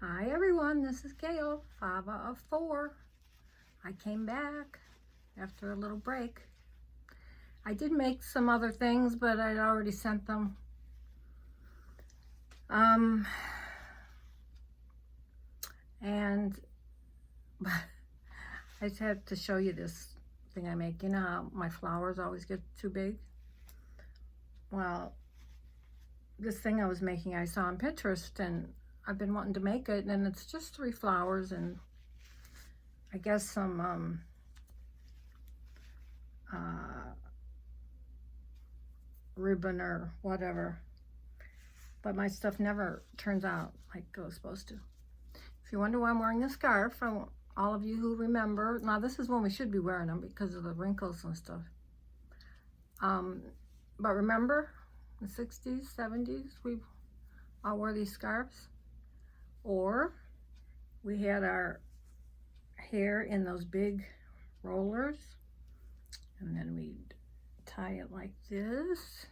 Hi everyone, this is Gail, Fava of 4. I came back after a little break. I did make some other things, but I'd already sent them. And I just had to show you this thing I make. You know how my flowers always get too big? Well, this thing I was making I saw on Pinterest, and I've been wanting to make it, and it's just 3 flowers and I guess some ribbon or whatever, but my stuff never turns out like it was supposed to. If you wonder why I'm wearing a scarf, I want all of you who remember, now this is when we should be wearing them because of the wrinkles and stuff, but remember the 60s, 70s, we all wore these scarves, or we had our hair in those big rollers, and then we'd tie it like this,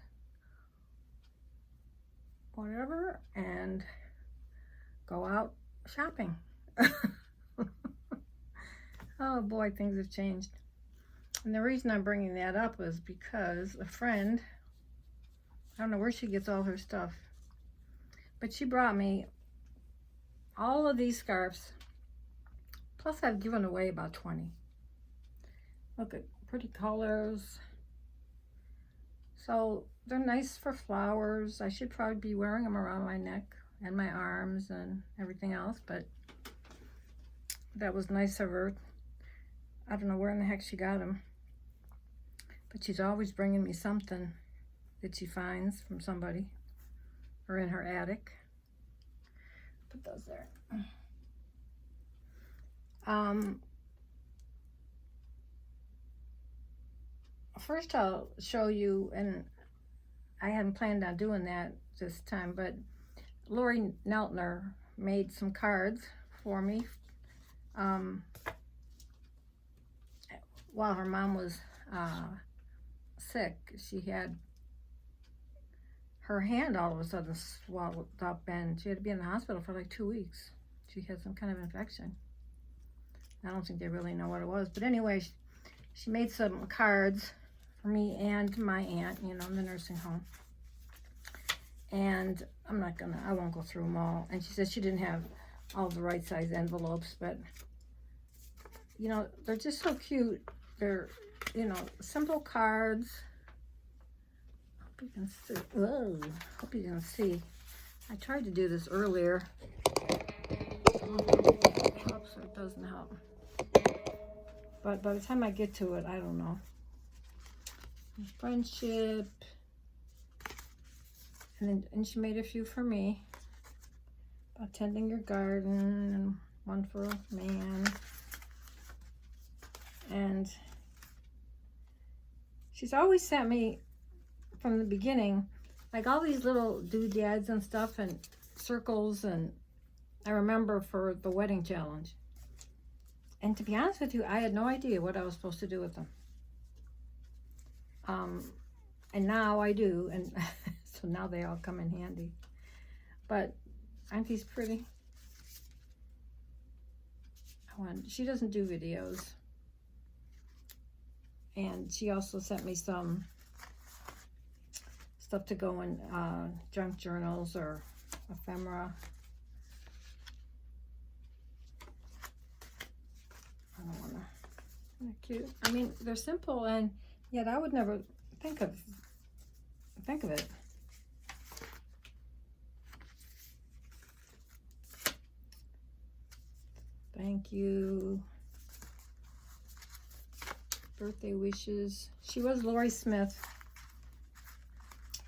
whatever, and go out shopping. Oh boy, things have changed. And the reason I'm bringing that up is because a friend, I don't know where she gets all her stuff, but she brought me all of these scarves, plus I've given away about 20. Look at pretty colors. So they're nice for flowers. I should probably be wearing them around my neck and my arms and everything else, but that was nice of her. I don't know where in the heck she got them, but she's always bringing me something that she finds from somebody or in her attic. Put those there. First I'll show you, and I hadn't planned on doing that this time, but Lori Neltner made some cards for me while her mom was sick. She had her hand all of a sudden swelled up, and she had to be in the hospital for like 2 weeks. She had some kind of infection. I don't think they really know what it was, but anyway, she made some cards for me and my aunt, you know, in the nursing home. And I won't go through them all. And she said she didn't have all the right size envelopes, but you know, they're just so cute. They're, you know, simple cards. Hope you can see. Whoa, hope you can see. I tried to do this earlier. Oops, it doesn't help. But by the time I get to it, I don't know. Friendship. And she made a few for me. About tending your garden, and one for a man. And she's always sent me, from the beginning, like all these little doodads and stuff and circles, and I remember for the wedding challenge. And to be honest with you, I had no idea what I was supposed to do with them. And now I do, and so now they all come in handy. But aren't these pretty? She doesn't do videos. And she also sent me some stuff to go in junk journals or ephemera. I don't want to. Isn't that cute? I mean, they're simple, and yet I would never think of it. Thank you. Birthday wishes. She was Lori Smith,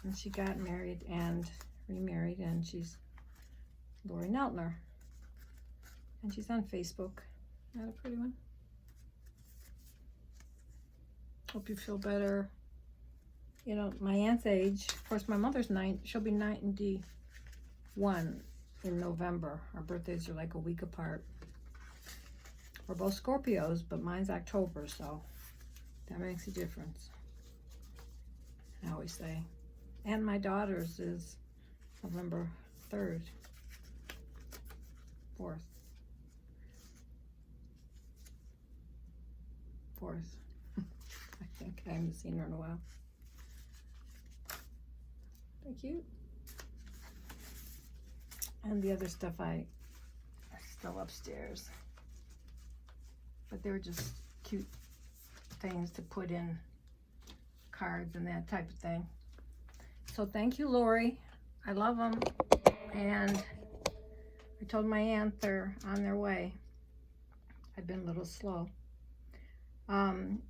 and she got married and remarried, and she's Lori Neltner, and she's on Facebook. Isn't that a pretty one? Hope you feel better. You know, my aunt's age, of course, my mother's she'll be 91 in November. Our birthdays are like a week apart. We're both Scorpios, but mine's October, so that makes a difference, I always say. And my daughter's is November 3rd. Fourth. I think I haven't seen her in a while. Thank you. And the other stuff are still upstairs. But they were just cute things to put in cards and that type of thing. So thank you, Lori. I love them. And I told my aunt they're on their way. I've been a little slow. And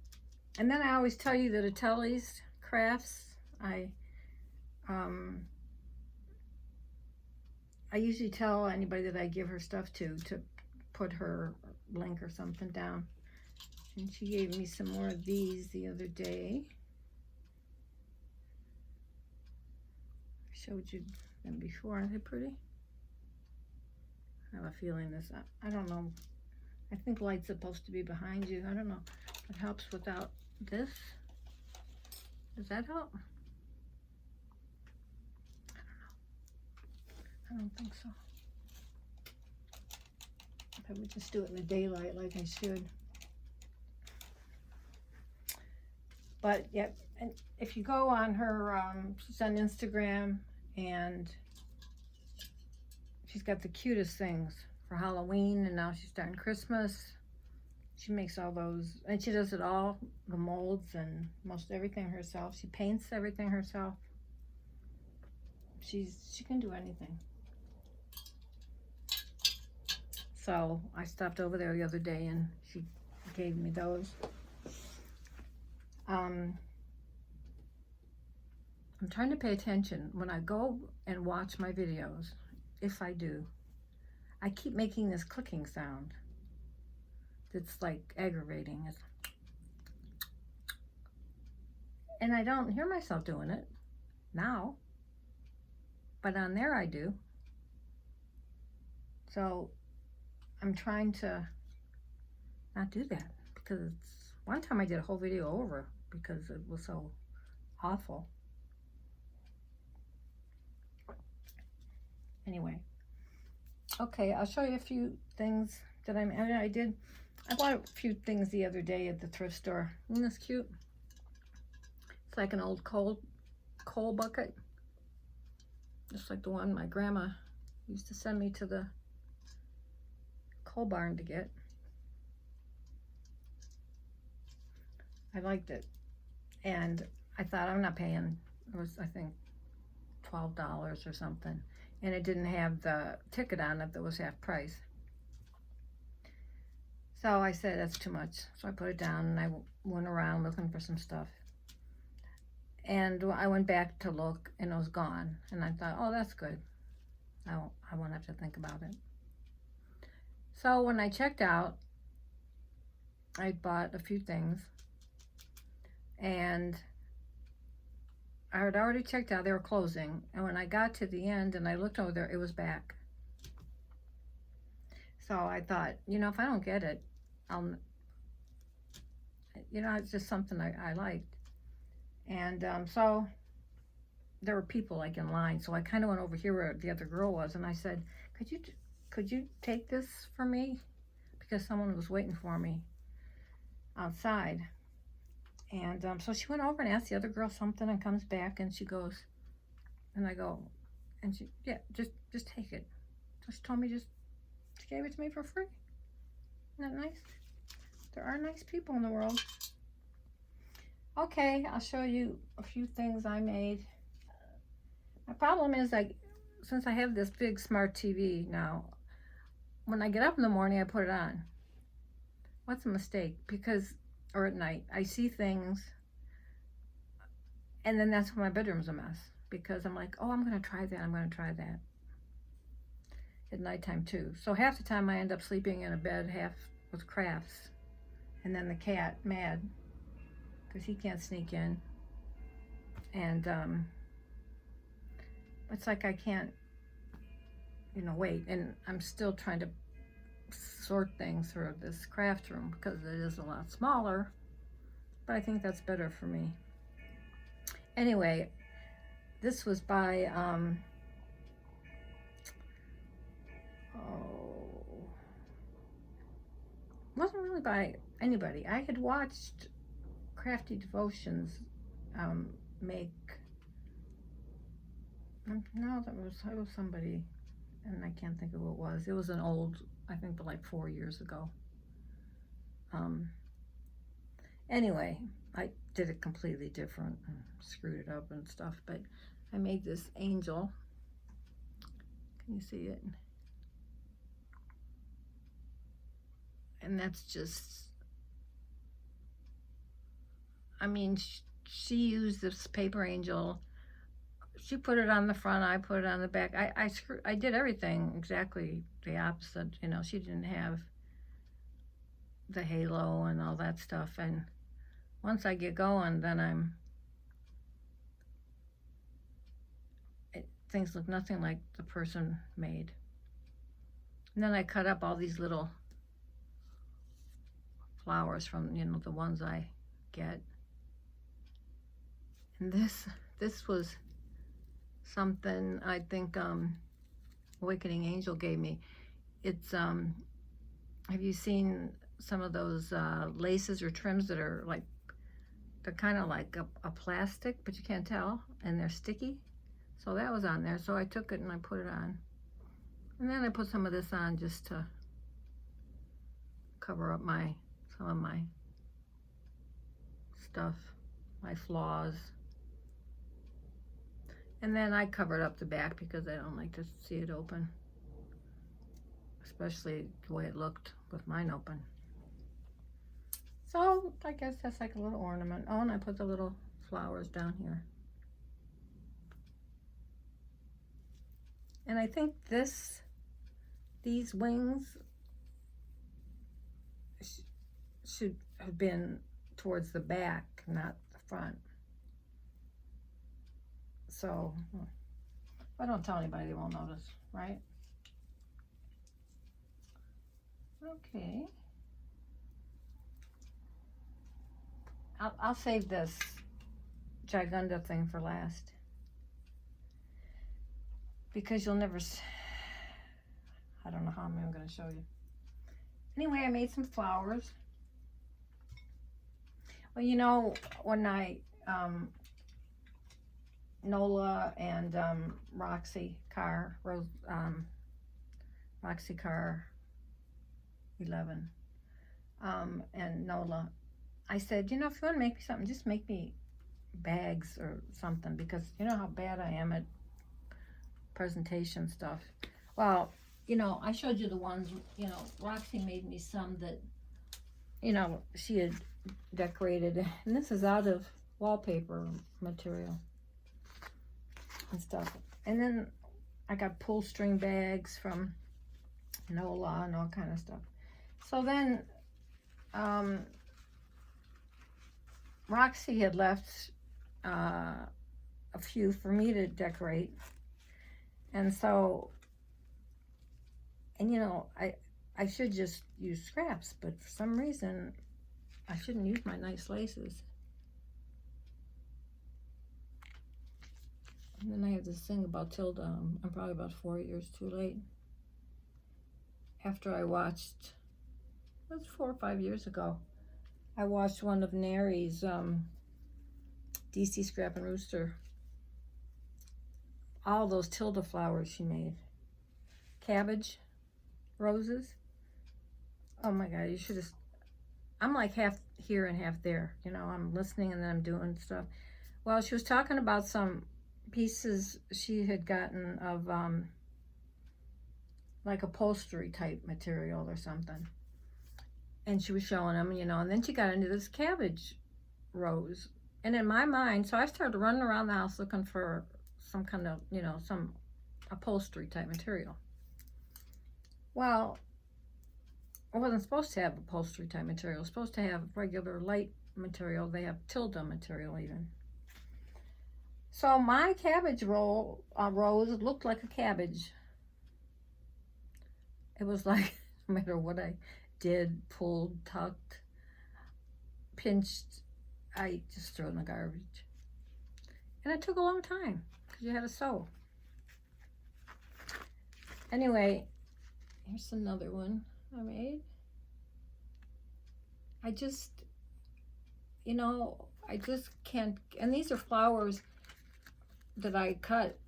then I always tell you that Atelli's Crafts, I usually tell anybody that I give her stuff to put her link or something down. And she gave me some more of these the other day. I showed you them before. Aren't they pretty? I have a feeling this, I don't know. I think light's supposed to be behind you. I don't know. It helps without this. Does that help? I don't think so. I would just do it in the daylight like I should. But yeah, and if you go on her, she's on Instagram, and she's got the cutest things for Halloween, and now she's starting Christmas. She makes all those, and she does it all, the molds and most everything herself. She paints everything herself. She can do anything. So I stopped over there the other day and she gave me those. I'm trying to pay attention when I go and watch my videos. If I do, I keep making this clicking sound that's like aggravating. And I don't hear myself doing it now, but on there I do. So I'm trying to not do that, because one time I did a whole video over because it was so awful. Anyway, okay, I'll show you a few things that I bought a few things the other day at the thrift store. Isn't this cute? It's like an old coal bucket, just like the one my grandma used to send me to the coal barn to get. I liked it, and I thought, I'm not paying, it was, I think, $12 or something, and it didn't have the ticket on it that was half price. So I said, that's too much. So I put it down, and I went around looking for some stuff. And I went back to look, and it was gone. And I thought, oh, that's good. I won't have to think about it. So when I checked out, I bought a few things. And I had already checked out, they were closing. And when I got to the end and I looked over there, it was back. So I thought, you know, if I don't get it, it's just something I liked. And so there were people like in line. So I kind of went over here where the other girl was, and I said, could you take this for me? Because someone was waiting for me outside. And so she went over and asked the other girl something, and comes back and she goes, and I go, and she, yeah, just take it. So she told me she gave it to me for free. Isn't that nice? There are nice people in the world. Okay, I'll show you a few things I made. My problem is, since I have this big smart TV now, when I get up in the morning, I put it on. What's a mistake? Or at night, I see things, and then that's when my bedroom's a mess, because I'm like, oh, I'm going to try that, I'm going to try that. At nighttime too. So half the time I end up sleeping in a bed, half with crafts, and then the cat mad because he can't sneak in, and it's like I can't, wait, and I'm still trying to sort things through this craft room because it is a lot smaller, but I think that's better for me. Anyway, this was by by anybody. I had watched Crafty Devotions make, no, it was somebody, and I can't think of who it was. It was an old, I think like 4 years ago. Anyway, I did it completely different and screwed it up and stuff, but I made this angel. Can you see it? And that's just, I mean, she used this paper angel. She put it on the front, I put it on the back. I did everything exactly the opposite. You know, she didn't have the halo and all that stuff. And once I get going, then things look nothing like the person made. And then I cut up all these little flowers from, you know, the ones I get. And this was something I think Awakening Angel gave me. It's have you seen some of those laces or trims that are like, they're kind of like a plastic, but you can't tell, and they're sticky? So that was on there, so I took it and I put it on. And then I put some of this on just to cover up some of my stuff, my flaws. And then I covered up the back because I don't like to see it open, especially the way it looked with mine open. So I guess that's like a little ornament. Oh, and I put the little flowers down here. And I think these wings should have been towards the back, not the front. So if I don't tell anybody, they won't notice, right? Okay. I'll save this Gigunda thing for last, because you'll never, I don't know how I'm going to show you. Anyway, I made some flowers. Well, you know, when I, Nola and Roxy Carr, Roxy Carr 11, and Nola, I said, you know, if you want to make me something, just make me bags or something, because you know how bad I am at presentation stuff. Well, you know, I showed you the ones, you know, Roxy made me some that, you know, she had decorated, and this is out of wallpaper material and stuff. And then I got pull string bags from Nola and all kind of stuff. So then Roxy had left a few for me to decorate, and so, and you know, I should just use scraps, but for some reason I shouldn't use my nice laces. And then I have this thing about Tilda. I'm probably about 4 years too late. After I watched, it was 4 or 5 years ago, I watched one of Nary's DC Scrap and Rooster. All those Tilda flowers she made. Cabbage, roses. Oh my God, you should have, I'm like half here and half there. You know, I'm listening and then I'm doing stuff. Well, she was talking about some pieces she had gotten of like upholstery type material or something. And she was showing them, you know, and then she got into this cabbage rose. And in my mind, so I started running around the house looking for some kind of, you know, some upholstery type material. Well, I wasn't supposed to have upholstery type material. I was supposed to have regular light material. They have Tilda material even. So my cabbage rose looked like a cabbage. It was like, no matter what I did, pulled, tucked, pinched, I just threw it in the garbage. And it took a long time because you had to sew. Anyway, here's another one I made. I just, you know, I just can't, and these are flowers that I cut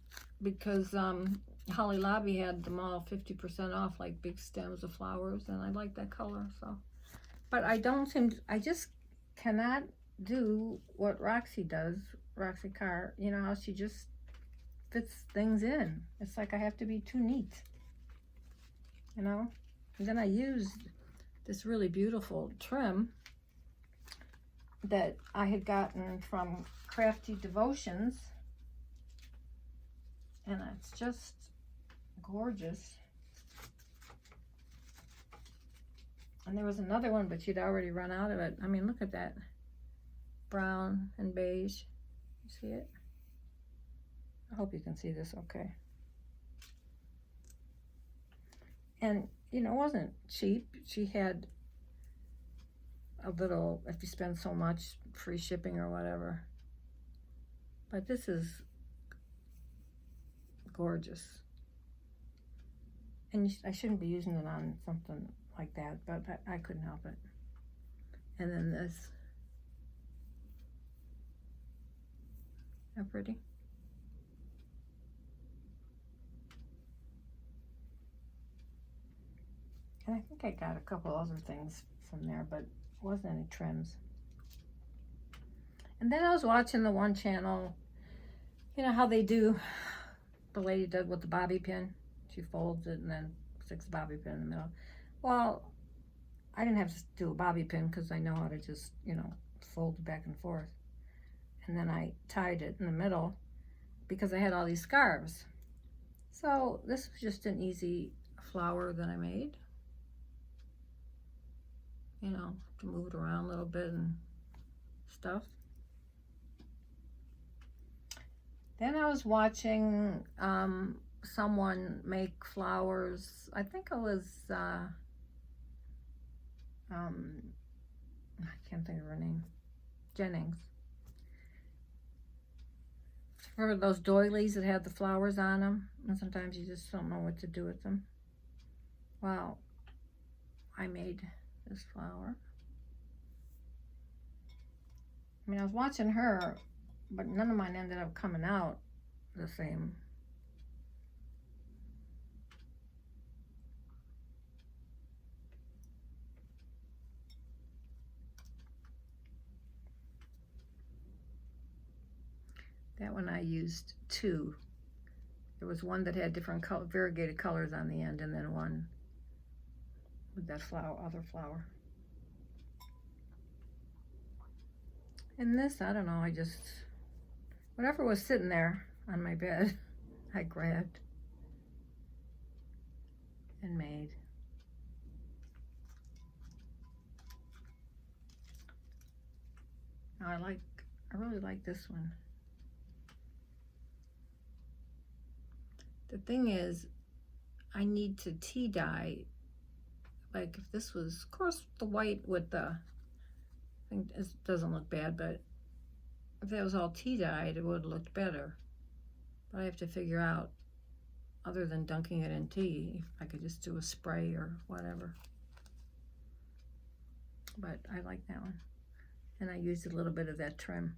because Holly Lobby had them all 50% off, like big stems of flowers, and I like that color, so. But I just cannot do what Roxy does, Roxy Carr, you know, how she just fits things in. It's like I have to be too neat, you know? And then I used this really beautiful trim that I had gotten from Crafty Devotions, and it's just gorgeous. And there was another one, but you'd already run out of it. I mean, look at that. Brown and beige. You see it? I hope you can see this okay. And, you know, it wasn't cheap. She had a little, if you spend so much, free shipping or whatever. But this is gorgeous. And I shouldn't be using it on something like that, but I couldn't help it. And then this. How pretty. And I think I got a couple other things from there, but it wasn't any trims. And then I was watching the one channel, you know how they do, the lady did with the bobby pin. She folds it and then sticks the bobby pin in the middle. Well, I didn't have to do a bobby pin because I know how to just, you know, fold it back and forth. And then I tied it in the middle because I had all these scarves. So this was just an easy flower that I made. You know, to move it around a little bit and stuff. Then I was watching someone make flowers. I think it was, I can't think of her name, Jennings. For those doilies that had the flowers on them, and sometimes you just don't know what to do with them. Well, I made this flower. I mean, I was watching her, but none of mine ended up coming out the same. That one I used two. There was one that had different variegated colors on the end, and then one with that flower, other flower. And this, I don't know, I just, whatever was sitting there on my bed, I grabbed and made. Now I really like this one. The thing is, I need to tea dye, like if this was, of course, the white with the, I think it doesn't look bad, but if that was all tea dyed, it would have looked better. But I have to figure out, other than dunking it in tea, if I could just do a spray or whatever. But I like that one. And I used a little bit of that trim.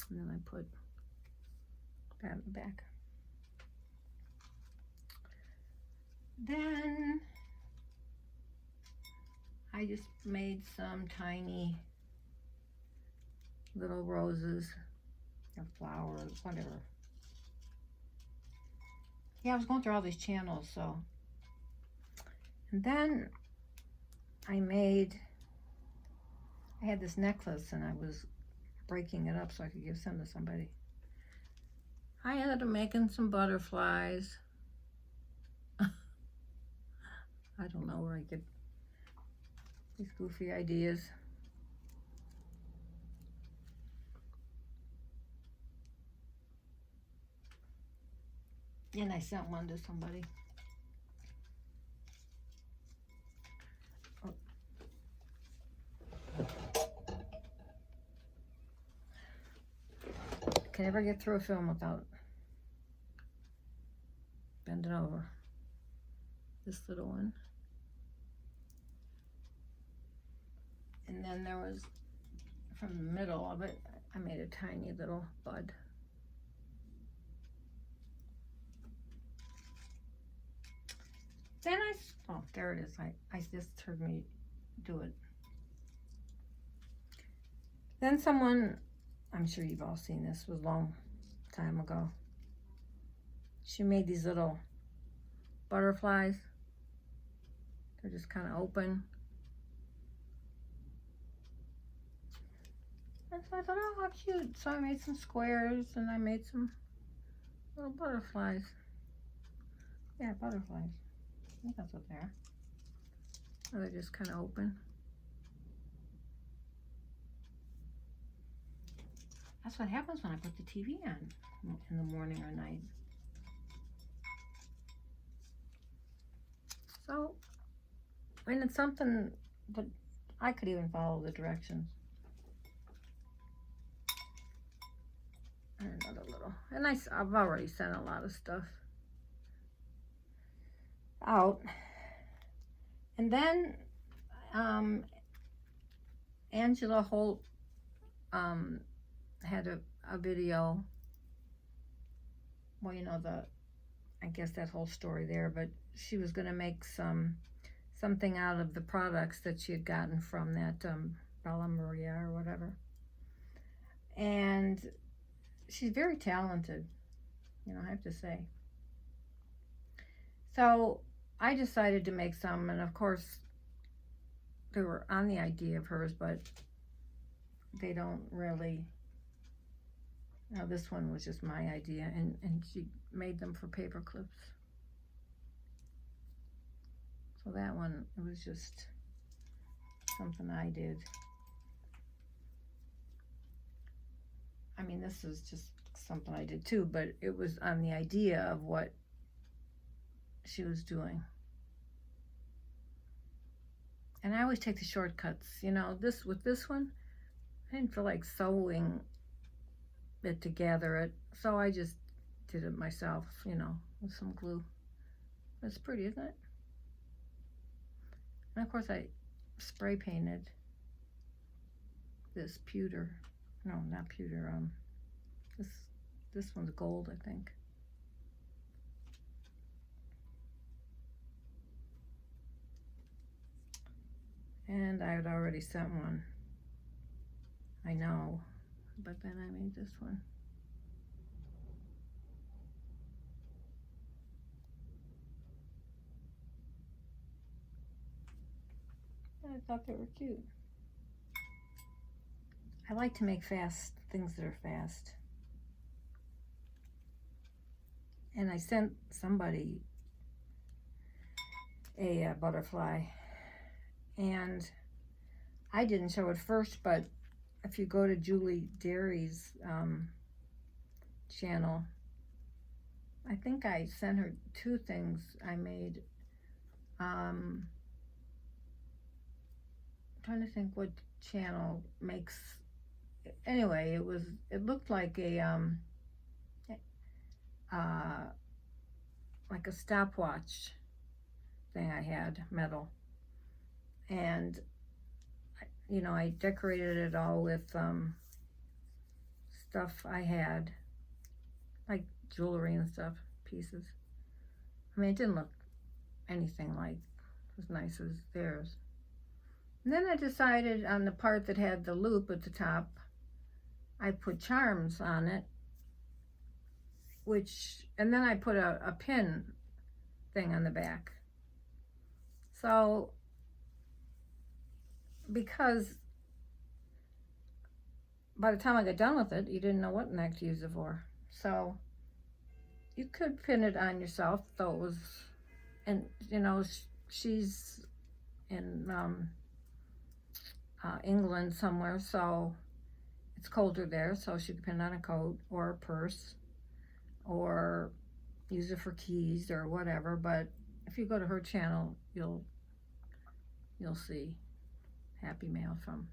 And then I put that in the back. Then I just made some tiny little roses or flowers, whatever. Yeah, I was going through all these channels, so. And then I had this necklace and I was breaking it up so I could give some to somebody. I ended up making some butterflies. I don't know where I get these goofy ideas. And I sent one to somebody. Oh. Can never get through a film without bending over. This little one. And then there was, from the middle of it, I made a tiny little bud. Then oh, there it is. I just heard me do it. Then someone, I'm sure you've all seen this, was a long time ago. She made these little butterflies. They're just kind of open. And so I thought, oh, how cute. So I made some squares and I made some little butterflies. Yeah, butterflies. I think that's what they are. So they're just kind of open. That's what happens when I put the TV on in the morning or night. So, and it's something that I could even follow the directions. And another little, and I've already sent a lot of stuff out. And then Angela Holt had a video. Well, you know, I guess that whole story there, but she was going to make something out of the products that she had gotten from that Bella Maria or whatever. And she's very talented, you know, I have to say. So I decided to make some, and of course they were on the idea of hers, but they don't really. Now this one was just my idea, and she made them for paper clips. So that one, it was just something I did. I mean, this is just something I did too, but it was on the idea of what she was doing. And I always take the shortcuts, you know. With this one, I didn't feel like sewing it together, so I just did it myself, you know, with some glue. It's pretty, isn't it? And of course I spray painted this pewter. No, not pewter. This one's gold, I think. And I had already sent one. I know. But then I made this one. I thought they were cute. I like to make things that are fast. And I sent somebody a butterfly, and I didn't show it first, but if you go to Julie Derry's channel, I think I sent her 2 things I made. I'm trying to think what channel makes. Anyway, it looked like a stopwatch thing I had, metal, and you know, I decorated it all with stuff I had, like jewelry and stuff, pieces. I mean, it didn't look anything like as nice as theirs. And then I decided on the part that had the loop at the top, I put charms on it, and then I put a pin thing on the back. So, because by the time I got done with it, you didn't know what neck to use it for. So, you could pin it on yourself, though it was, and you know, she's in England somewhere, so it's colder there, so she could pin it on a coat or a purse or use it for keys or whatever. But if you go to her channel, you'll see happy mail from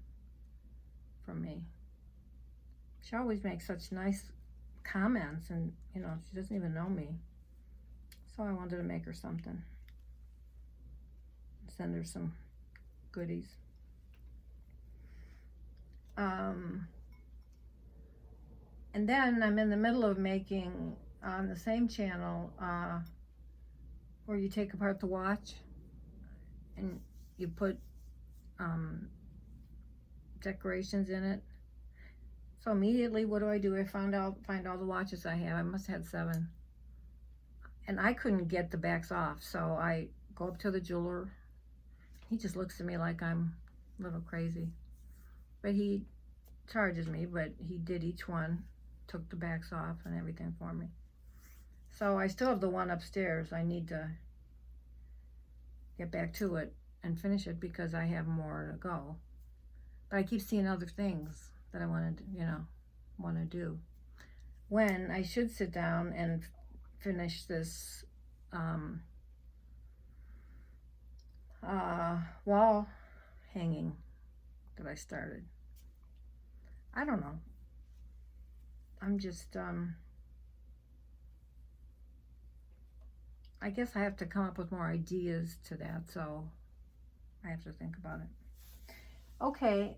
me. She always makes such nice comments, and you know, she doesn't even know me, so I wanted to make her something, send her some goodies. And then I'm in the middle of making on the same channel where you take apart the watch and you put decorations in it. So immediately, what do? I find all the watches I have. I must have had 7. And I couldn't get the backs off, so I go up to the jeweler. He just looks at me like I'm a little crazy. But he charges me, but he did each one, took the backs off and everything for me. So I still have the one upstairs. I need to get back to it and finish it because I have more to go. But I keep seeing other things that I want to do. When I should sit down and finish this wall hanging that I started. I don't know. I'm just I guess I have to come up with more ideas to that, so I have to think about it. Okay,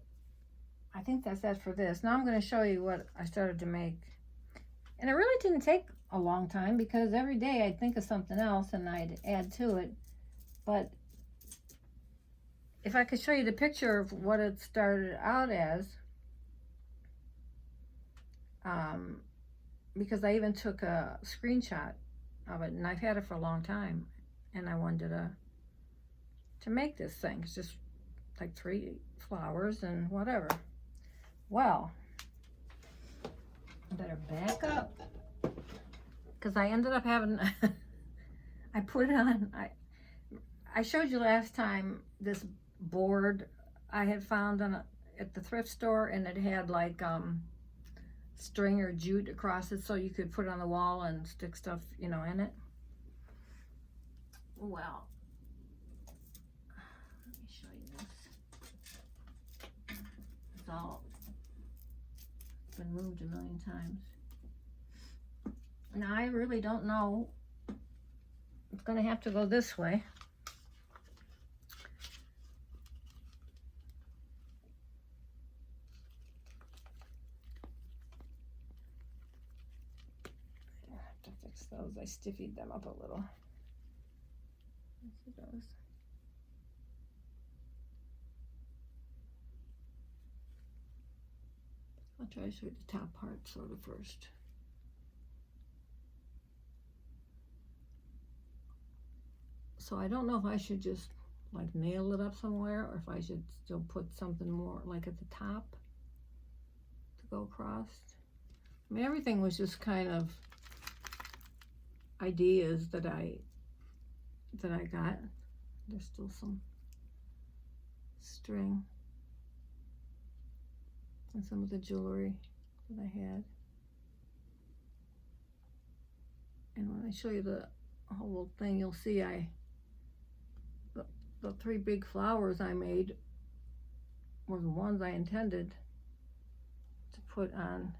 I think that's that for this. Now I'm going to show you what I started to make. And it really didn't take a long time because every day I'd think of something else and I'd add to it. But if I could show you the picture of what it started out as, because I even took a screenshot of it, and I've had it for a long time, and I wanted to make this thing. It's just like 3 flowers and whatever. Well, I better back up because I ended up having I put it on. I showed you last time this board I had found at the thrift store, and it had like string or jute across it so you could put it on the wall and stick stuff, in it. Well, let me show you this. It's all been moved a million times. Now I really don't know. It's going to have to go this way. To fix those, I stiffied them up a little. Let's see those. I'll try to show you the top part sort of first. So I don't know if I should just like nail it up somewhere or if I should still put something more like at the top to go across. I mean, everything was just kind of ideas that I got. There's still some string and some of the jewelry that I had. And when I show you the whole thing, you'll see the 3 big flowers I made were the ones I intended to put on.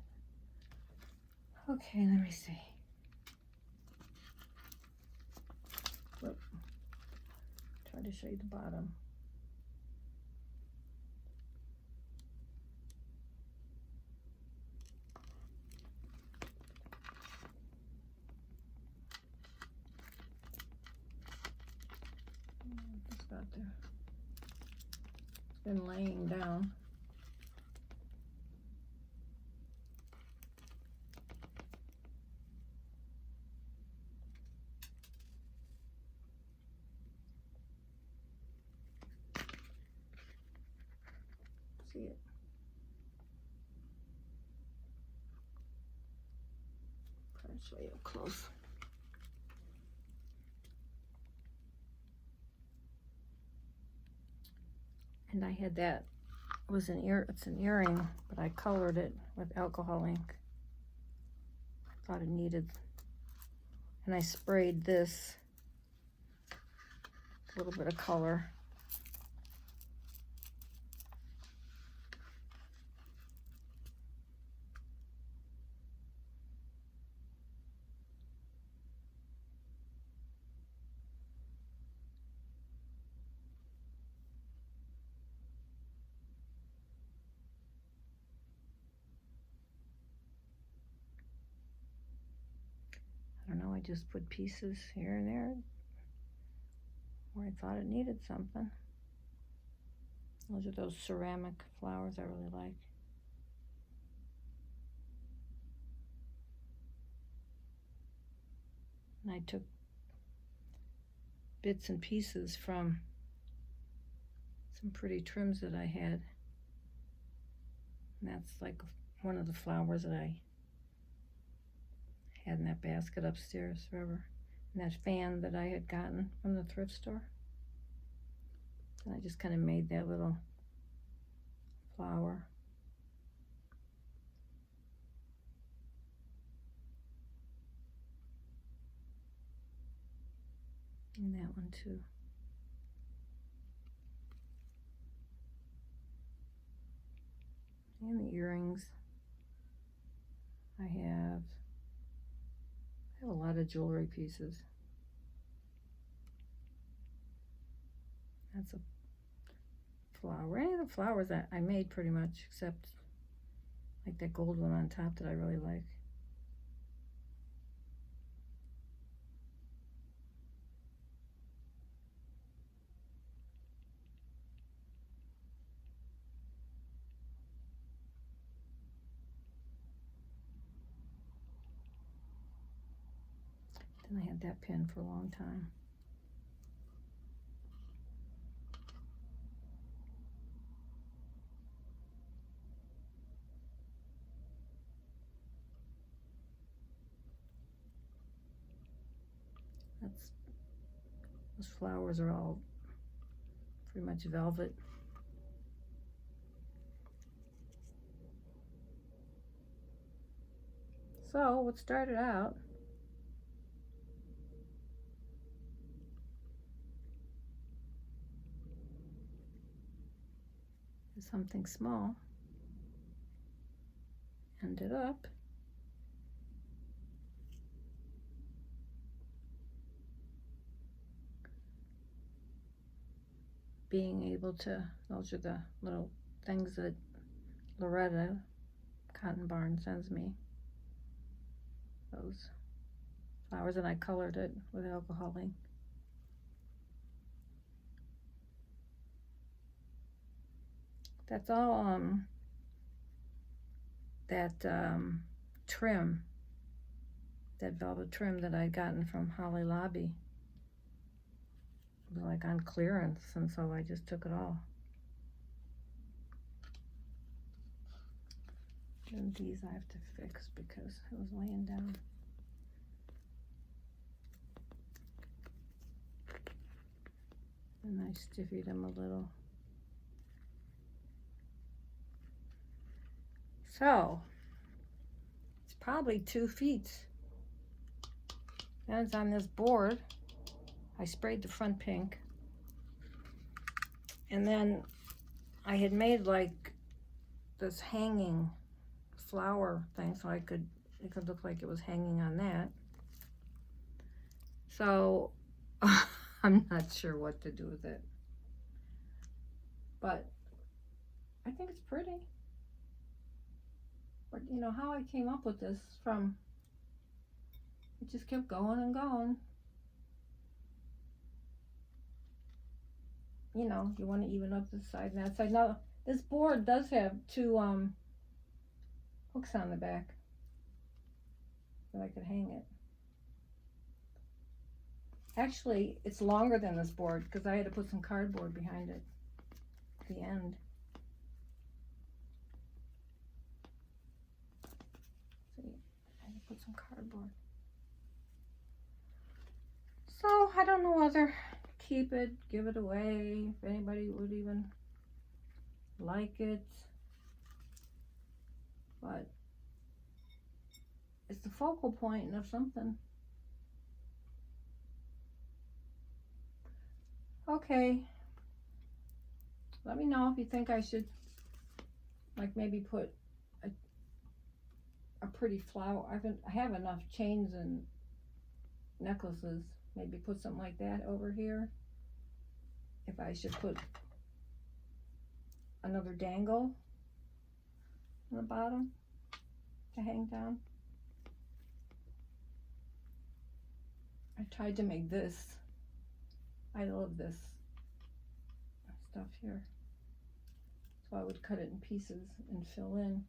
Okay, let me see. Look, try to show you the bottom. Just got there. It's been laying down. See it? Try to show you up close. And I had that, it's an earring, but I colored it with alcohol ink. I thought it needed, and I sprayed this, a little bit of color. don't know, I just put pieces here and there where I thought it needed something. Those are those ceramic flowers I really like. And I took bits and pieces from some pretty trims that I had. And that's like one of the flowers that I had in that basket upstairs forever. And that fan that I had gotten from the thrift store. And I just kind of made that little flower. And that one too. And the earrings. I have a lot of jewelry pieces. That's a flower. Any of the flowers that I made pretty much, except like that gold one on top that I really like. Then I had that pin for a long time. Those flowers are all pretty much velvet. So what started out as something small ended up being able to, those are the little things that Loretta Cotton Barn sends me. Those flowers, and I colored it with alcohol ink. That's all that trim, that velvet trim that I'd gotten from Holly Lobby. It was like on clearance, and so I just took it all. And these I have to fix because it was laying down. And I stiffied them a little. So, it's probably 2 feet. Then it's on this board. I sprayed the front pink. And then I had made like this hanging flower thing so it could look like it was hanging on that. So I'm not sure what to do with it. But I think it's pretty. But you know how I came up with this from, it just kept going and going. You know, you want to even up this side and that side. Now, this board does have 2 hooks on the back that I could hang it. Actually, it's longer than this board because I had to put some cardboard behind it at the end. See, I had to put some cardboard. So, I don't know whether keep it, give it away, if anybody would even like it. But it's the focal point of something. Okay. Let me know if you think I should, like, maybe put a pretty flower. I have enough chains and necklaces. Maybe put something like that over here. If I should put another dangle on the bottom to hang down. I tried to make this. I love this stuff here. So I would cut it in pieces and fill in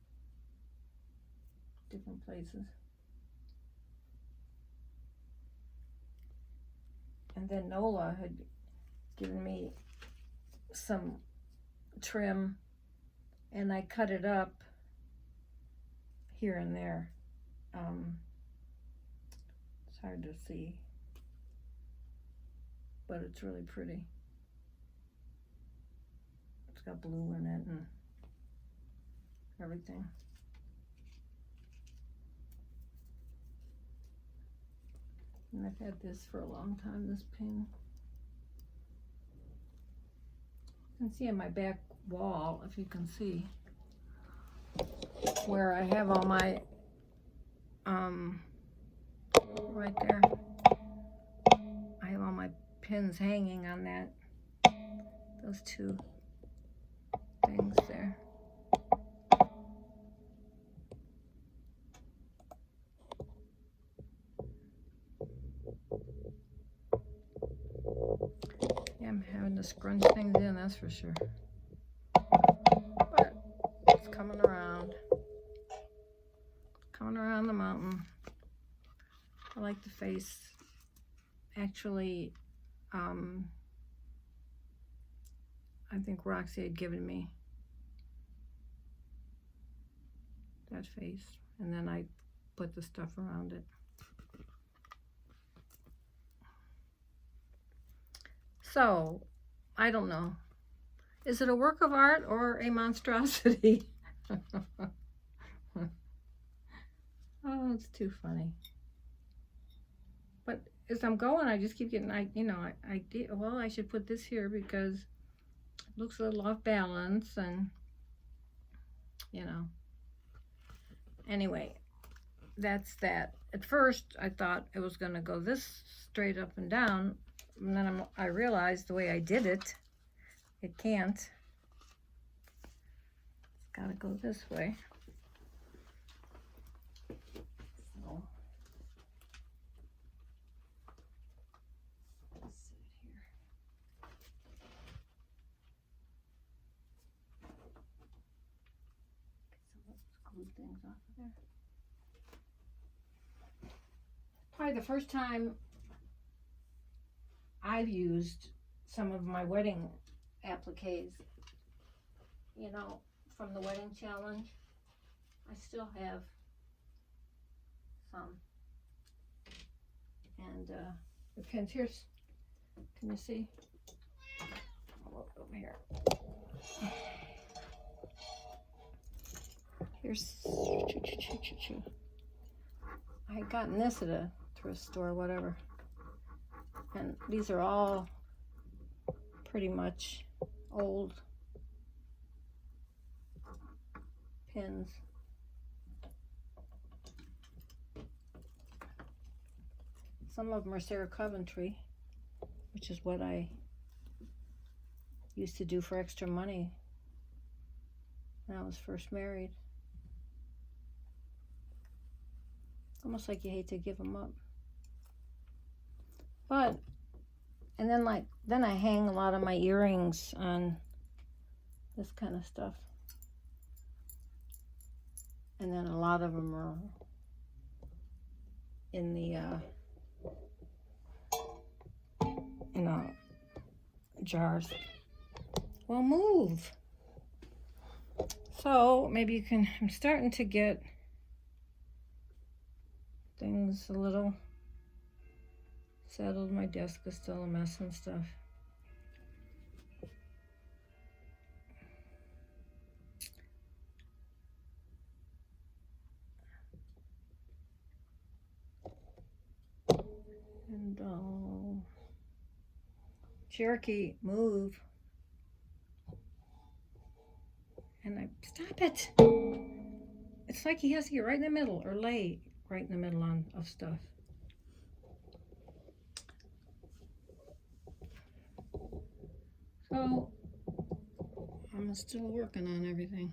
different places. And then Nola had given me some trim, and I cut it up here and there. It's hard to see, but it's really pretty. It's got blue in it and everything. And I've had this for a long time, this pin. You can see on my back wall, if you can see, where I have all my, right there, I have all my pins hanging on that, those two things there. Yeah, I'm having to scrunch things in, that's for sure. But it's coming around the mountain. I like the face. Actually, I think Roxy had given me that face, and then I put the stuff around it. So, I don't know. Is it a work of art or a monstrosity? Oh, it's too funny. But as I'm going, I just keep getting, I should put this here because it looks a little off balance, and, you know. Anyway, that's that. At first, I thought it was going to go this straight up and down, and then I realized the way I did it, it can't. It's got to go this way. So, let's see it here. So let's glue things off of there. Probably the first time I've used some of my wedding appliques, you know, from the wedding challenge. I still have some. And the pins, here's, can you see? I'll look over here. Here's, I had gotten this at a thrift store, whatever. And these are all pretty much old pins. Some of them are Sarah Coventry, which is what I used to do for extra money when I was first married. Almost like you hate to give them up. But, and then then I hang a lot of my earrings on this kind of stuff. And then a lot of them are in the, jars. Well, move. So, maybe you can, I'm starting to get things a little settled. My desk is still a mess and stuff. And Cherokee, move. And stop it. It's like he has to get right in the middle, or lay right in the middle of stuff. So, I'm still working on everything.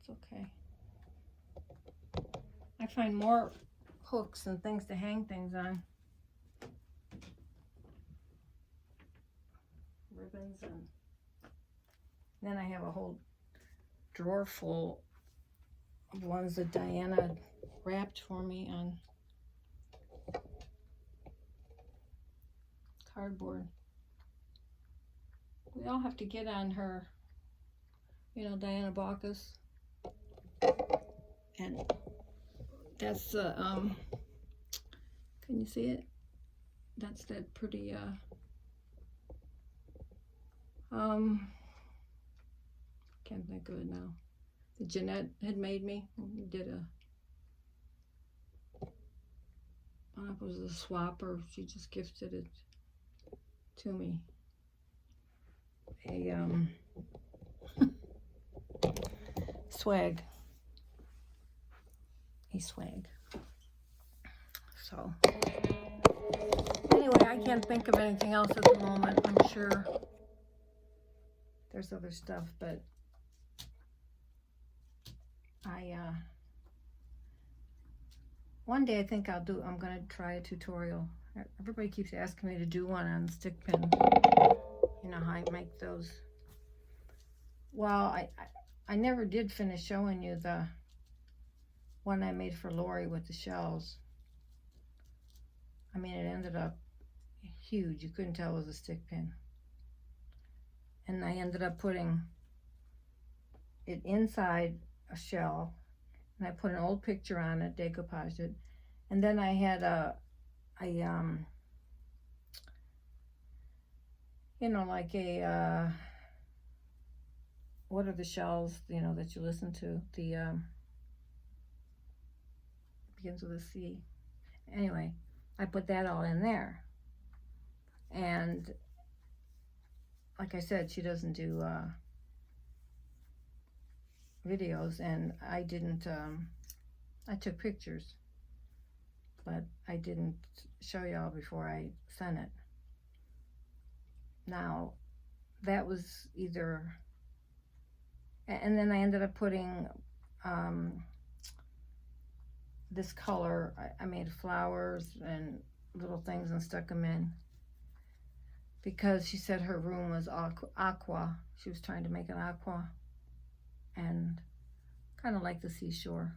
It's okay. I find more hooks and things to hang things on. Ribbons, and then I have a whole drawer full of ones that Diana wrapped for me on cardboard. We all have to get on her, you know, Diana Baucus. And that's the, can you see it? That's that pretty, can't think of it now. That Jeanette had made me. We did a, I don't know if it was a swap or she just gifted it to me. A swag. A swag. So anyway, I can't think of anything else at the moment. I'm sure there's other stuff, but one day I think I'm gonna try a tutorial. Everybody keeps asking me to do one on stick pin. You know how I make those. Well, I never did finish showing you the one I made for Lori with the shells. I mean, it ended up huge. You couldn't tell it was a stick pin. And I ended up putting it inside a shell, and I put an old picture on it, decoupaged it, and then I had you know, like a what are the shells, you know, that you listen to? The begins with a C. Anyway, I put that all in there, and like I said, she doesn't do videos, and I didn't, I took pictures, but I didn't show y'all before I sent it. Now, that was either, and then I ended up putting this color. I made flowers and little things and stuck them in, because she said her room was aqua. She was trying to make it aqua, and kind of like the seashore,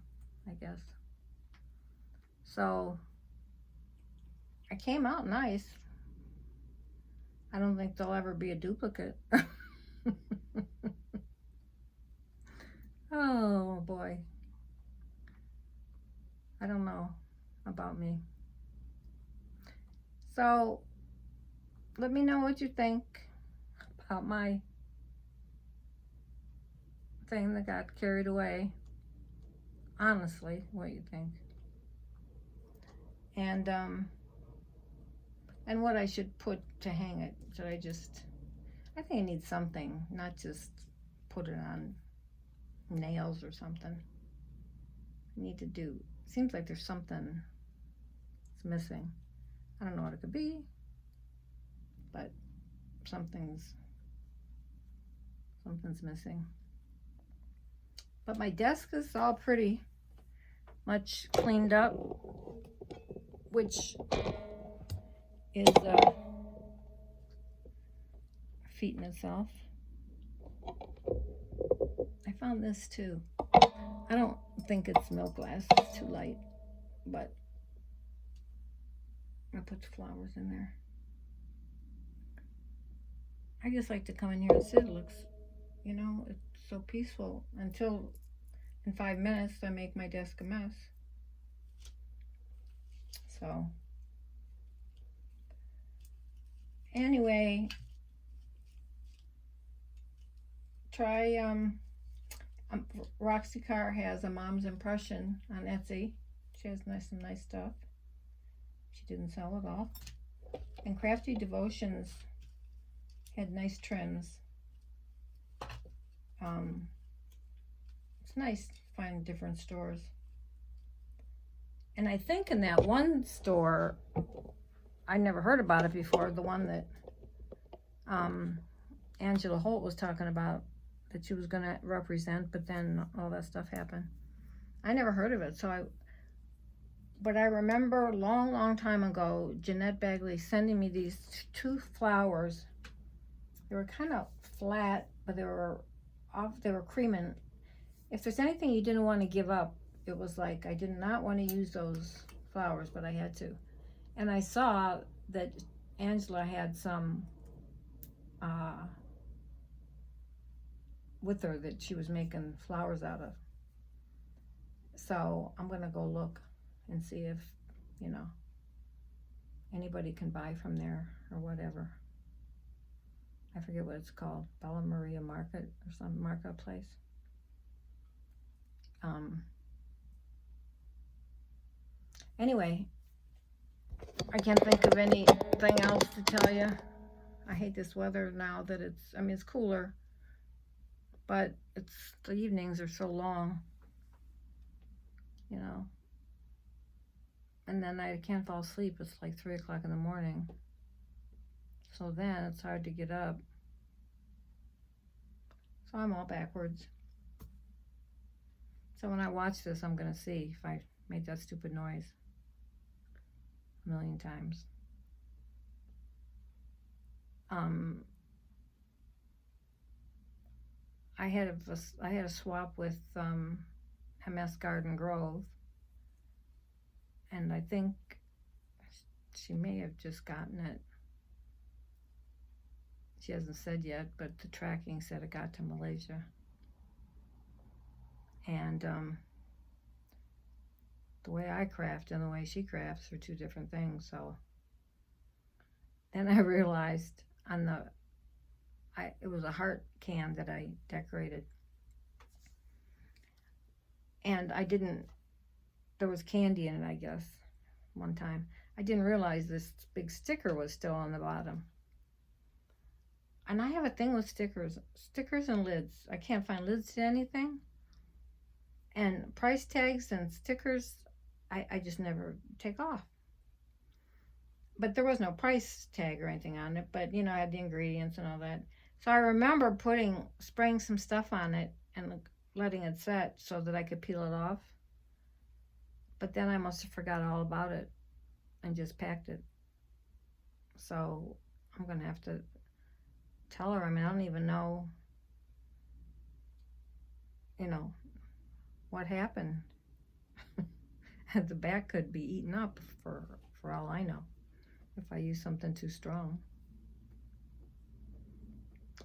I guess. So I came out nice. I don't think there'll ever be a duplicate. Oh boy. I don't know about me. So let me know what you think about my thing that got carried away. Honestly, what you think. And what I should put to hang it. Should I just, I think I need something, not just put it on nails or something. I need to do, seems like there's something that's missing. I don't know what it could be, but something's missing. But my desk is all pretty much cleaned up, which is a feat in itself. I found this too. I don't think it's milk glass, it's too light, but I put the flowers in there. I just like to come in here and sit. It looks, you know, it's so peaceful until in 5 minutes I make my desk a mess. So anyway, try Roxy Carr has a mom's impression on Etsy. She has some nice stuff. She didn't sell it all. And Crafty Devotions had nice trims. It's nice to find different stores. And I think in that one store, I never heard about it before, the one that Angela Holt was talking about, that she was going to represent, but then all that stuff happened. I never heard of it, but I remember a long, long time ago, Jeanette Bagley sending me these 2 flowers. They were kind of flat, but they were creaming. If there's anything you didn't want to give up, it was like I did not want to use those flowers, but I had to. And I saw that Angela had some with her that she was making flowers out of. So I'm going to go look and see if, you know, anybody can buy from there or whatever. I forget what it's called, Bella Maria Market or some marketplace. Anyway, I can't think of anything else to tell you. I hate this weather now that it's cooler, but the evenings are so long, you know. And then I can't fall asleep. It's like 3 o'clock in the morning. So then it's hard to get up. So I'm all backwards. So when I watch this, I'm going to see if I made that stupid noise a million times. I had a swap with MS Garden Grove, and I think she may have just gotten it. She hasn't said yet, but the tracking said it got to Malaysia. And the way I craft and the way she crafts are 2 different things. So then I realized it was a heart can that I decorated. And there was candy in it, I guess, one time. I didn't realize this big sticker was still on the bottom. And I have a thing with stickers and lids. I can't find lids to anything. And price tags and stickers, I just never take off. But there was no price tag or anything on it, but, you know, I had the ingredients and all that. So I remember spraying some stuff on it and letting it set so that I could peel it off. But then I must have forgot all about it and just packed it. So I'm going to have to tell her. I mean, I don't even know, you know, what happened. The back could be eaten up for all I know if I use something too strong.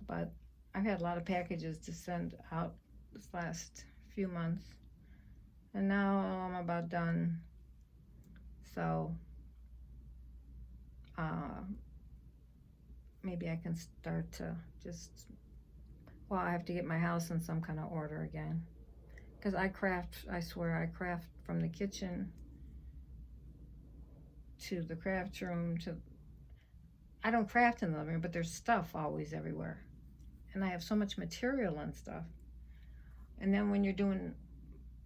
But I've had a lot of packages to send out this last few months, and now I'm about done. So maybe I can start to I have to get my house in some kind of order again, because I swear I craft from the kitchen to the craft room I don't craft in the living room, but there's stuff always everywhere. And I have so much material and stuff. And then when you're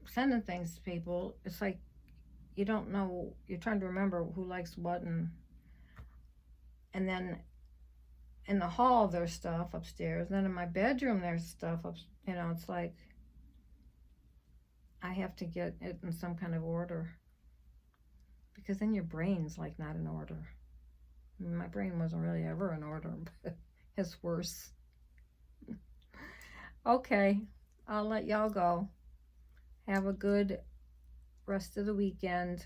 sending things to people, it's like you don't know, you're trying to remember who likes what. And then in the hall, there's stuff upstairs. And then in my bedroom, there's stuff you know, it's like I have to get it in some kind of order. Because then your brain's like not in order. I mean, my brain wasn't really ever in order, but it's worse. Okay, I'll let y'all go. Have a good rest of the weekend.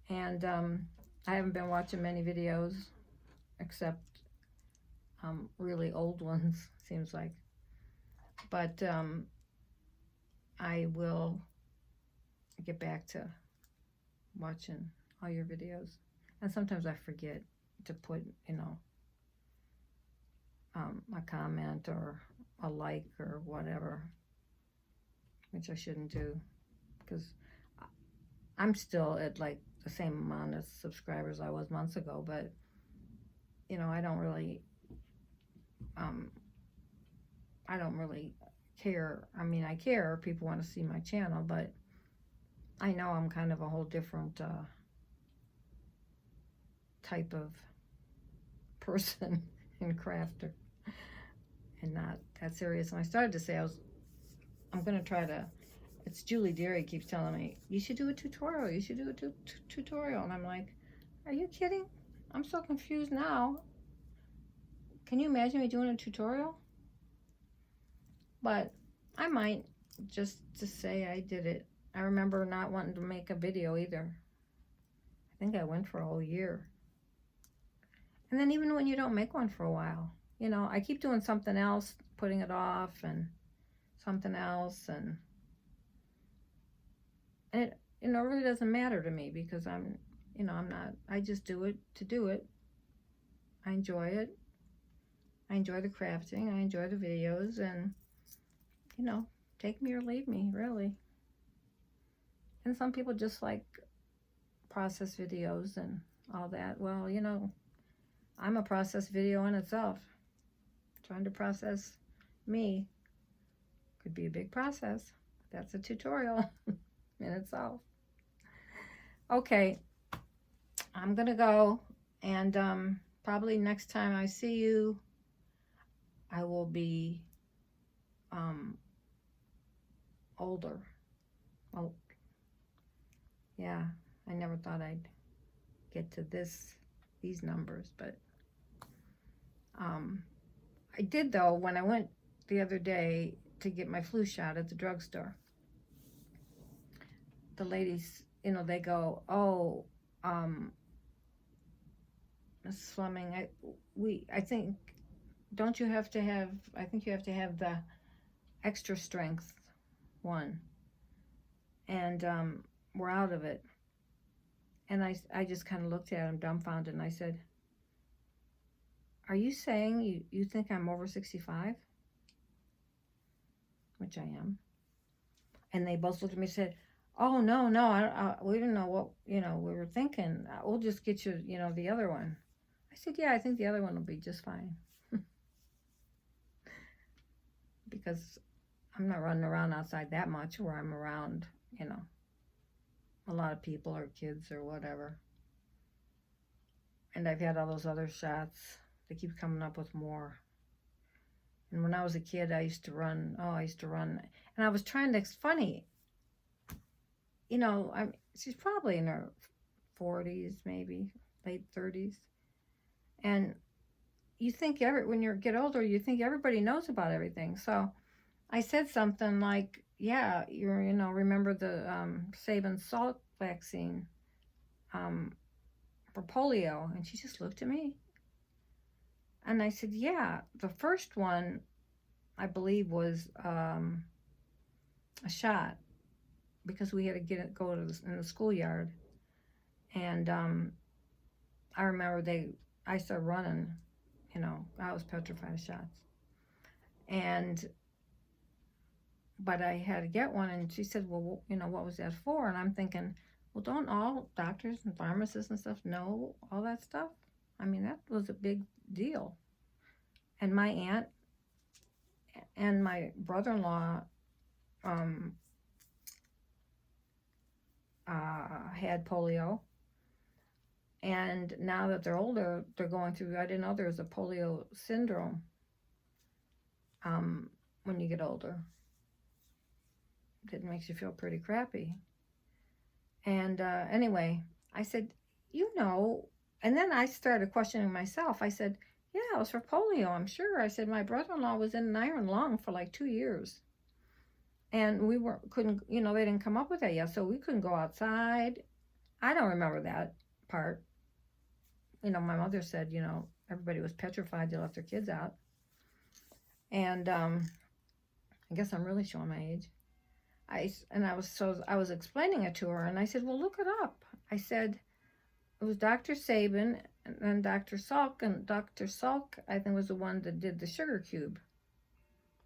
And I haven't been watching many videos, except really old ones, seems like. But I will get back to watching all your videos. And sometimes I forget to put, you know, a comment or a like or whatever, which I shouldn't do, because I'm still at like the same amount of subscribers I was months ago, but, you know, I don't really care. I mean, I care, people want to see my channel, but I know I'm kind of a whole different type of person and crafter. and not that serious. And I started to say I'm going to try to, it's Julie Deary keeps telling me, you should do a tutorial, you should do a tutorial. And I'm like, are you kidding? I'm so confused now. Can you imagine me doing a tutorial? But I might, just to say I did it. I remember not wanting to make a video either. I think I went for a whole year. And then even when you don't make one for a while, you know, I keep doing something else, putting it off, and something else, and it, you know, really doesn't matter to me, because I'm, you know, I just do it to do it. I enjoy it. I enjoy the crafting. I enjoy the videos, and, you know, take me or leave me, really. And some people just like process videos and all that. Well, you know, I'm a process video in itself. Trying to process me could be a big process. That's a tutorial in itself. Okay, I'm gonna go, and probably next time I see you, I will be older. Oh, yeah, I never thought I'd get to these numbers, but I did, though, when I went the other day to get my flu shot at the drugstore. The ladies, you know, they go, oh, Mrs. Fleming, I think, don't you have to have, I think you have to have the extra strength one, and we're out of it. And I just kind of looked at him dumbfounded, and I said, are you saying you think I'm over 65? Which I am. And they both looked at me and said, oh, no, we didn't know what, you know, we were thinking. We'll just get you, you know, the other one. I said, yeah, I think the other one will be just fine. Because I'm not running around outside that much where I'm around, you know, a lot of people or kids or whatever. And I've had all those other shots. They keep coming up with more. And when I was a kid, I used to run. And I was trying to, it's funny, you know, she's probably in her 40s, maybe, late 30s. And you think when you get older, you think everybody knows about everything. So I said something like, yeah, you know, remember the Sabin salt vaccine for polio? And she just looked at me. And I said, yeah, the first one, I believe, was a shot, because we had to go to in the schoolyard. And I remember I started running, you know, I was petrified of shots. But I had to get one, and she said, well, you know, what was that for? And I'm thinking, well, don't all doctors and pharmacists and stuff know all that stuff? I mean, that was a big deal. And my aunt and my brother-in-law had polio. And now that they're older, they're going through, I didn't know there was a polio syndrome when you get older. It makes you feel pretty crappy. And anyway, I said, you know, and then I started questioning myself. I said, yeah, it was for polio, I'm sure. I said, my brother-in-law was in an iron lung for like 2 years. And we couldn't, you know, they didn't come up with that yet, so we couldn't go outside. I don't remember that part. You know, my mother said, you know, everybody was petrified. They left their kids out. And I guess I'm really showing my age. I was explaining it to her, and I said, well, look it up. I said, it was Dr. Sabin and then Dr. Salk, and Dr. Salk, I think, was the one that did the sugar cube.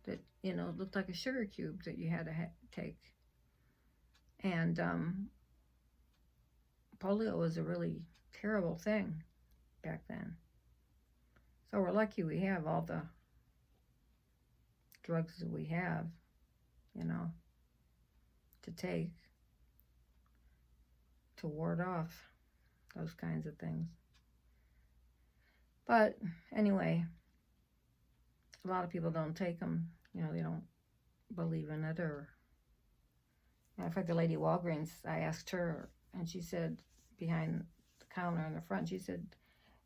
That, you know, looked like a sugar cube that you had to take. And polio was a really terrible thing back then. So we're lucky we have all the drugs that we have, you know, to take to ward off those kinds of things. But anyway, a lot of people don't take them. You know, they don't believe in it. Or, in fact, the lady at Walgreens, I asked her, and she said, behind the counter in the front, she said,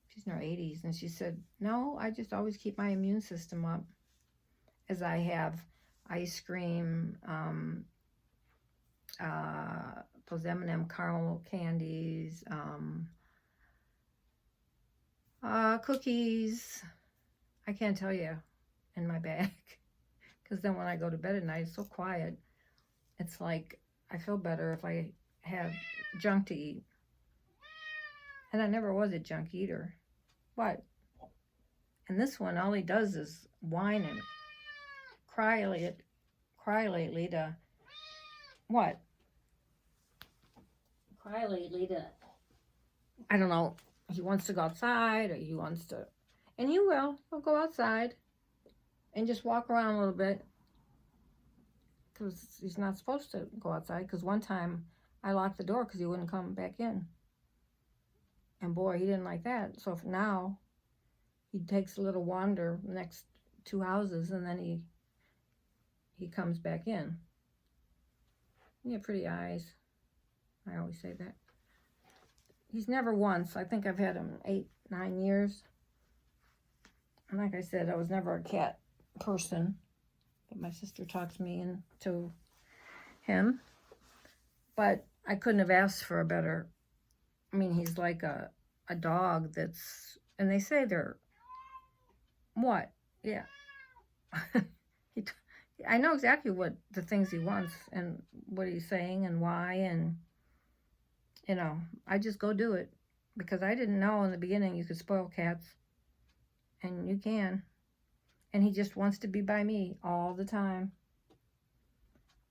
she's in her 80s, and she said, no, I just always keep my immune system up, as I have ice cream, those M&M caramel candies, cookies. I can't tell you, in my bag. Because then when I go to bed at night, it's so quiet. It's like I feel better if I have junk to eat. And I never was a junk eater. What? And this one, all he does is whine and cry lately to... What? Cry lately to... I don't know. He wants to go outside, or he wants to... And he will. He'll go outside and just walk around a little bit. Because he's not supposed to go outside. Because one time I locked the door because he wouldn't come back in. And boy, he didn't like that. So now he takes a little wander the next 2 houses, and then he comes back in. He had pretty eyes. I always say that. He's never once. I think I've had him 8, 9 years. And like I said, I was never a cat person. But my sister talked me into him. But I couldn't have asked for a better... I mean, he's like a dog that's... And they say they're... What? Yeah. I know exactly what the things he wants and what he's saying and why, and, you know, I just go do it. Because I didn't know in the beginning you could spoil cats. And you can. And he just wants to be by me all the time.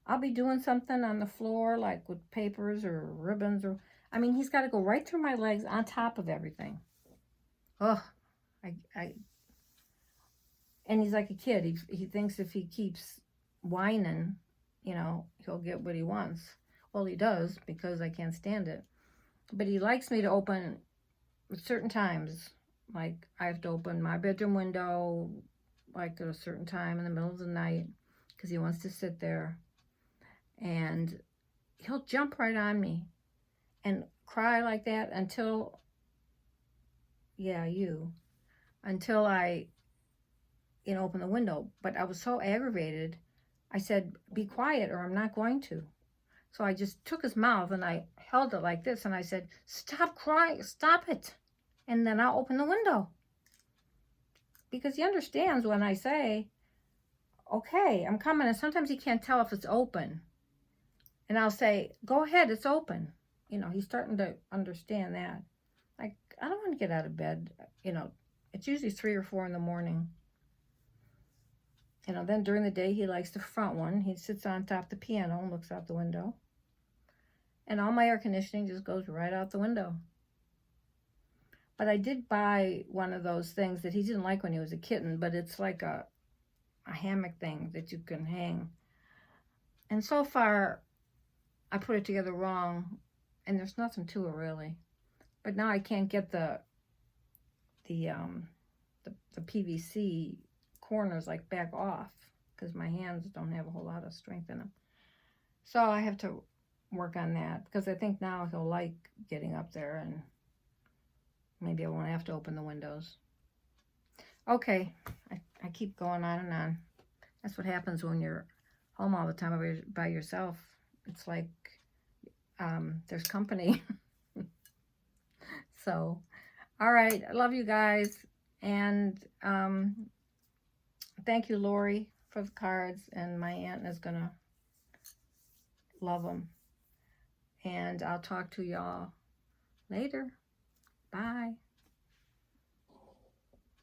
I'll be doing something on the floor, like with papers or ribbons, or... I mean, he's got to go right through my legs on top of everything. Ugh. And he's like a kid. He thinks if he keeps whining, you know, he'll get what he wants. Well, he does, because I can't stand it. But he likes me to open at certain times. Like, I have to open my bedroom window, like, at a certain time in the middle of the night, because he wants to sit there. And he'll jump right on me and cry like that until, until I, you know, open the window. But I was so aggravated, I said, be quiet or I'm not going to. So I just took his mouth and I held it like this and I said, stop crying, stop it. And then I'll open the window. Because he understands when I say, okay, I'm coming. And sometimes he can't tell if it's open. And I'll say, go ahead, it's open. You know, he's starting to understand that. Like, I don't want to get out of bed. You know, it's usually 3 or 4 in the morning. You know, then during the day, he likes the front one. He sits on top of the piano and looks out the window. And all my air conditioning just goes right out the window. But I did buy one of those things that he didn't like when he was a kitten, but it's like a hammock thing that you can hang. And so far, I put it together wrong, and there's nothing to it really. But now I can't get the PVC corners like back off because my hands don't have a whole lot of strength in them. So I have to work on that because I think now he'll like getting up there, and maybe I won't have to open the windows. Okay, I keep going on and on. That's what happens when you're home all the time by yourself. It's like there's company. So, all right, I love you guys, and thank you, Lori, for the cards, and my aunt is gonna love them. And I'll talk to y'all later. Bye.